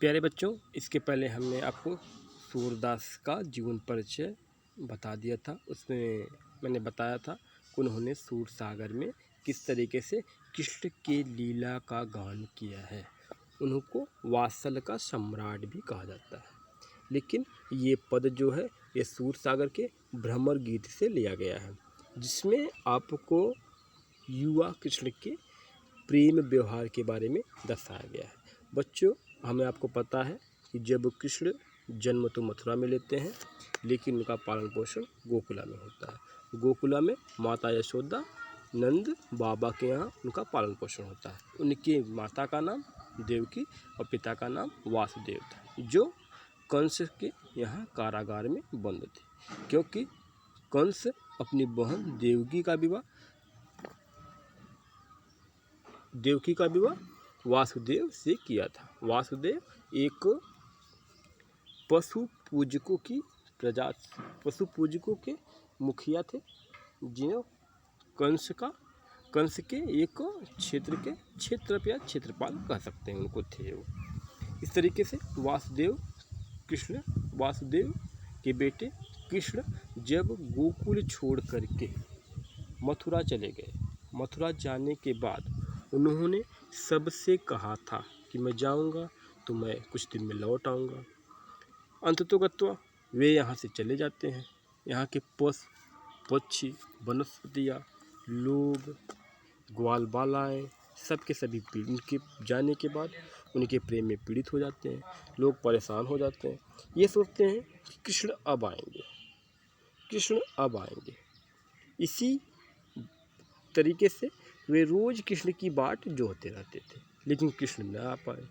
प्यारे बच्चों, इसके पहले हमने आपको सूरदास का जीवन परिचय बता दिया था। उसमें मैंने बताया था कि उन्होंने सूरसागर में किस तरीके से कृष्ण की लीला का गान किया है। उनको वात्सल का सम्राट भी कहा जाता है। लेकिन ये पद जो है ये सूरसागर के भ्रमर गीत से लिया गया है, जिसमें आपको युवा कृष्ण के प्रेम व्यवहार के बारे में दर्शाया गया है। बच्चों, हमें आपको पता है कि जब कृष्ण जन्म तो मथुरा में लेते हैं, लेकिन उनका पालन पोषण गोकुला में होता है। गोकुला में माता यशोदा नंद बाबा के यहाँ उनका पालन पोषण होता है। उनकी माता का नाम देवकी और पिता का नाम वासुदेव था, जो कंस के यहाँ कारागार में बंद थे, क्योंकि कंस अपनी बहन देवकी का विवाह वासुदेव से किया था। वासुदेव एक पशु पूजकों के मुखिया थे, जिन्हें कंस के एक क्षेत्र के क्षेत्रपाल कह सकते हैं, उनको थे वो। इस तरीके से वासुदेव के बेटे कृष्ण जब गोकुल छोड़ करके मथुरा चले गए, मथुरा जाने के बाद उन्होंने सबसे कहा था कि मैं जाऊंगा तो मैं कुछ दिन में लौट आऊँगा। अंततोगत्वा वे यहाँ से चले जाते हैं। यहाँ के पशु पक्षी, वनस्पतियाँ, लोग, ग्वाल बालाएँ सब के सभी उनके जाने के बाद उनके प्रेम में पीड़ित हो जाते हैं। लोग परेशान हो जाते हैं, ये सोचते हैं कि कृष्ण अब आएंगे। इसी तरीके से वे रोज कृष्ण की बाट जोहते रहते थे, लेकिन कृष्ण न आ पाए।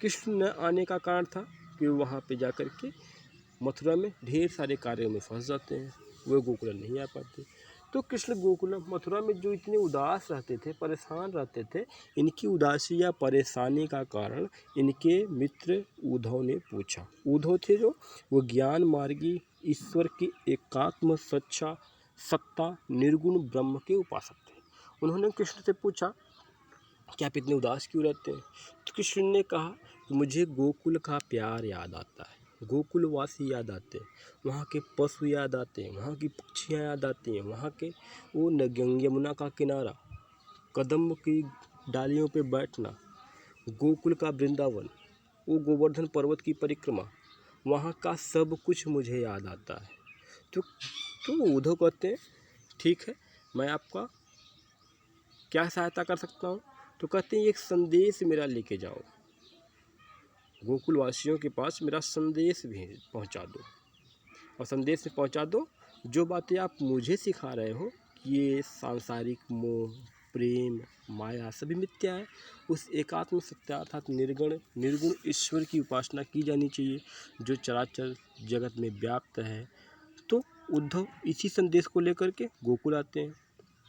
कृष्ण न आने का कारण था कि वहाँ पे जाकर के मथुरा में ढेर सारे कार्यों में फंस जाते हैं, वे गोकुल नहीं आ पाते। तो कृष्ण गोकुल मथुरा में जो इतने उदास रहते थे, परेशान रहते थे, इनकी उदासी या परेशानी का कारण इनके मित्र उद्धव ने पूछा। उद्धव थे जो वो ज्ञान मार्गी ईश्वर की एकात्म सत्ता निर्गुण ब्रह्म के उपासक थे। उन्होंने कृष्ण से पूछा कि आप इतने उदास क्यों रहते हैं। तो कृष्ण ने कहा कि मुझे गोकुल का प्यार याद आता है, गोकुलवासी याद आते हैं, वहाँ के पशु याद आते हैं, वहाँ की पक्षियाँ याद आती हैं, वहाँ के वो यमुना का किनारा, कदम की डालियों पे बैठना, गोकुल का वृंदावन, वो गोवर्धन पर्वत की परिक्रमा, वहाँ का सब कुछ मुझे याद आता है। तो उद्धव कहते हैं ठीक है, मैं आपका क्या सहायता कर सकता हूँ। तो कहते हैं एक संदेश मेरा लेके जाओ, गोकुल वासियों के पास मेरा संदेश भी पहुँचा दो, और संदेश में पहुँचा दो जो बातें आप मुझे सिखा रहे हो कि ये सांसारिक मोह, प्रेम, माया सभी मिथ्या है। उस एकात्म सत्ता अर्थात निर्गुण ईश्वर की उपासना की जानी चाहिए, जो चराचर जगत में व्याप्त है। तो उद्धव इसी संदेश को लेकर के गोकुल आते हैं।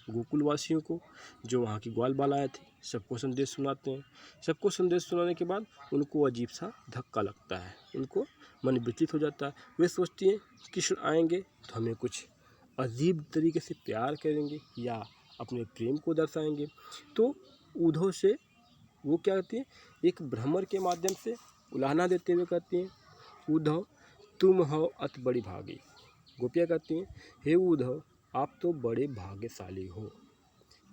गोकुलवासियों को, जो वहाँ की ग्वाल बालाएँ थी, सबको संदेश सुनाते हैं। सबको संदेश सुनाने के बाद उनको अजीब सा धक्का लगता है, उनको मन विचलित हो जाता है। वे सोचती हैं कृष्ण आएंगे तो हमें कुछ अजीब तरीके से प्यार करेंगे या अपने प्रेम को दर्शाएंगे। तो उद्धव से वो क्या कहती है, एक भ्रमर के माध्यम से उलाहना देते हुए कहती हैं, उद्धव तुम हो अति बड़ी भागी। गोपियाँ कहती हैं, हे उद्धव आप तो बड़े भाग्यशाली हो।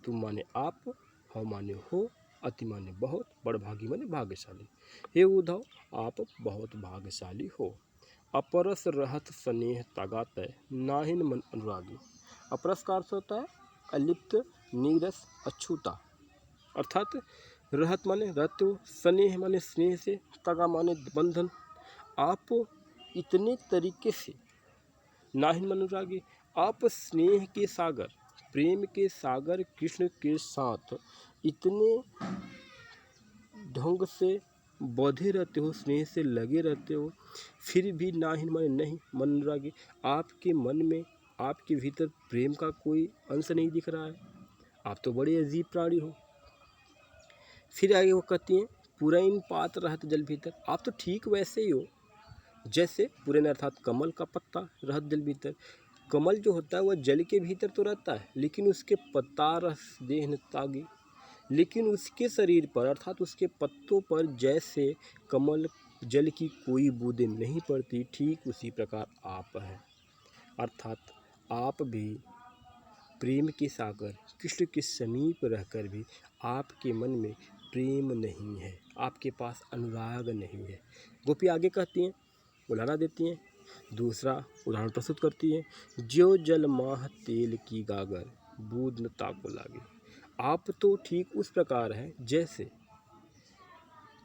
तुम माने आप, हो माने हो, अति माने बहुत, बड़भागी माने भाग्यशाली। हे उद्धव आप बहुत भाग्यशाली हो। अपरस रहत स्नेह तागात नाहिन मन अनुरागी। अपरस का अर्थ होता है अलिप्त, नीरस, अछूता, अर्थात रहत माने रहते हो, स्नेह माने स्नेह से, तगा माने बंधन। आप इतने तरीके से, नाहिन मन अनुरागी, आप स्नेह के सागर, प्रेम के सागर कृष्ण के साथ इतने ढंग से बंधे रहते हो, स्नेह से लगे रहते हो, फिर भी नाहिन माने नहीं, मन अनुरागी, आपके मन में, आपके भीतर प्रेम का कोई अंश नहीं दिख रहा है। आप तो बड़े अजीब प्राणी हो। फिर आगे वो कहती हैं, पुरैन पात रहत जल भीतर। आप तो ठीक वैसे ही हो जैसे पुरैन अर्थात कमल का पत्ता रहत जल भीतर। कमल जो होता है वह जल के भीतर तो रहता है, लेकिन उसके पत्ता रस देह तागी, लेकिन उसके शरीर पर अर्थात उसके पत्तों पर जैसे कमल जल की कोई बूंदें नहीं पड़ती, ठीक उसी प्रकार आप हैं। अर्थात आप भी प्रेम के सागर कृष्ण के समीप रहकर भी आपके मन में प्रेम नहीं है, आपके पास अनुराग नहीं है। गोपी आगे कहती हैं, उदाहरण देती हैं, दूसरा उदाहरण प्रस्तुत करती है, ज्यो जल माह तेल की गागर बूंद न ताको लागे। आप तो ठीक उस प्रकार है जैसे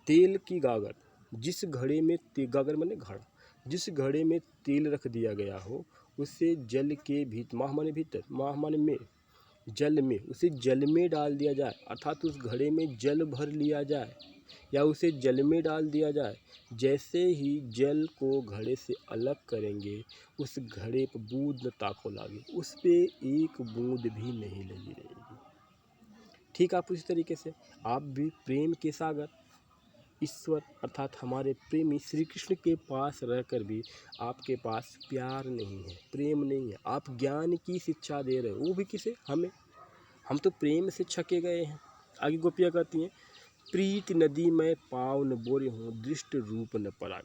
तेल की गागर, जिस घड़े में गागर माने घड़ा, जिस घड़े में तेल रख दिया गया हो, उसे जल के भीतर, माह माने भीतर, माह माने में, जल में, उसे जल में डाल दिया जाए, अर्थात उस घड़े में जल भर लिया जाए या उसे जल में डाल दिया जाए। जैसे ही जल को घड़े से अलग करेंगे, उस घड़े पर बूंद न ताको लागे, उस पे एक बूंद भी नहीं लगी रहेगी। ठीक आप उसी तरीके से आप भी प्रेम के सागर ईश्वर अर्थात हमारे प्रेमी श्री कृष्ण के पास रहकर भी आपके पास प्यार नहीं है, प्रेम नहीं है। आप ज्ञान की शिक्षा दे रहे हो, वो भी किसे? हमें। हम तो प्रेम से छके गए हैं। आगे गोपियाँ कहती हैं, प्रीत नदी में पाव न बोरे हूँ, दृष्ट रूप न पराग।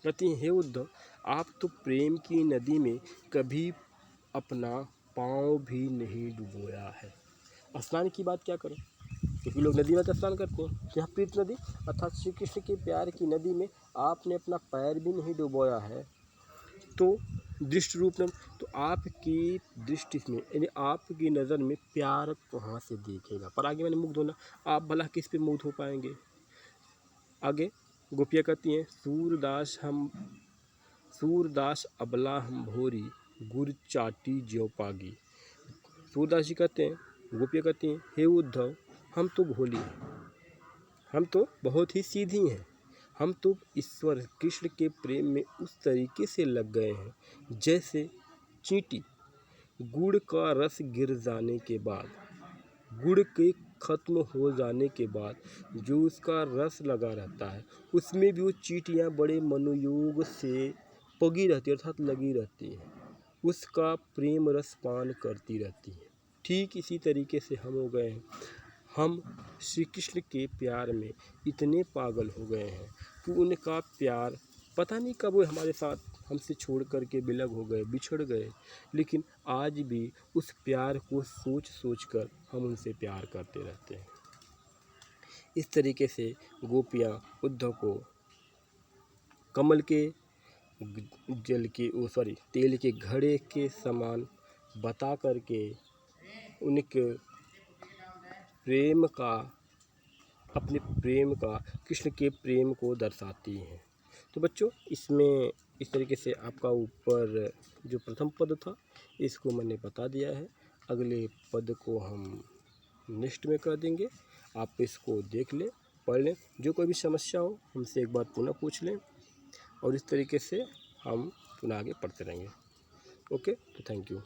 कहती हैं, हे उद्धव, आप तो प्रेम की नदी में कभी अपना पाँव भी नहीं डुबोया है। स्नान की बात क्या करें, क्योंकि लोग नदी में तो स्नान करते हैं। तो यहाँ प्रीत नदी अर्थात श्री कृष्ण के प्यार की नदी में आपने अपना पैर भी नहीं डुबोया है, तो दृष्ट रूप में, तो आपकी दृष्टि में यानी आपकी नज़र में प्यार कहाँ से देखेगा। पर आगे मैंने मुग्ध होना, आप भला किस पे मुग्ध हो पाएंगे। आगे गोपियाँ कहती हैं, सूरदास अबला हम भोरी, गुर चाटी ज्यों पागी। सूरदास जी कहते हैं, गोपियाँ कहती हैं, हे उद्धव, हम तो भोली हैं, हम तो बहुत ही सीधी हैं, हम तो ईश्वर कृष्ण के प्रेम में उस तरीके से लग गए हैं जैसे चींटी गुड़ का रस गिर जाने के बाद, गुड़ के ख़त्म हो जाने के बाद जो उसका रस लगा रहता है, उसमें भी वो चींटियाँ बड़े मनोयोग से पगी रहती है अर्थात लगी रहती हैं, उसका प्रेम रस पान करती रहती हैं। ठीक इसी तरीके से हम हो गए हैं। हम श्री कृष्ण के प्यार में इतने पागल हो गए हैं कि उनका प्यार पता नहीं कब वो हमारे साथ हमसे छोड़ कर के बिलग हो गए, बिछड़ गए, लेकिन आज भी उस प्यार को सोच सोच कर हम उनसे प्यार करते रहते हैं। इस तरीके से गोपियाँ उद्धव को कमल के तेल के घड़े के समान बता करके उनके प्रेम का, अपने प्रेम का, कृष्ण के प्रेम को दर्शाती हैं। तो बच्चों, इसमें इस तरीके से आपका ऊपर जो प्रथम पद था इसको मैंने बता दिया है। अगले पद को हम नेक्स्ट में कर देंगे, आप इसको देख लें, पढ़ लें। जो कोई भी समस्या हो हमसे एक बार पुनः पूछ लें और इस तरीके से हम पुनः आगे पढ़ते रहेंगे। ओके, तो थैंक यू।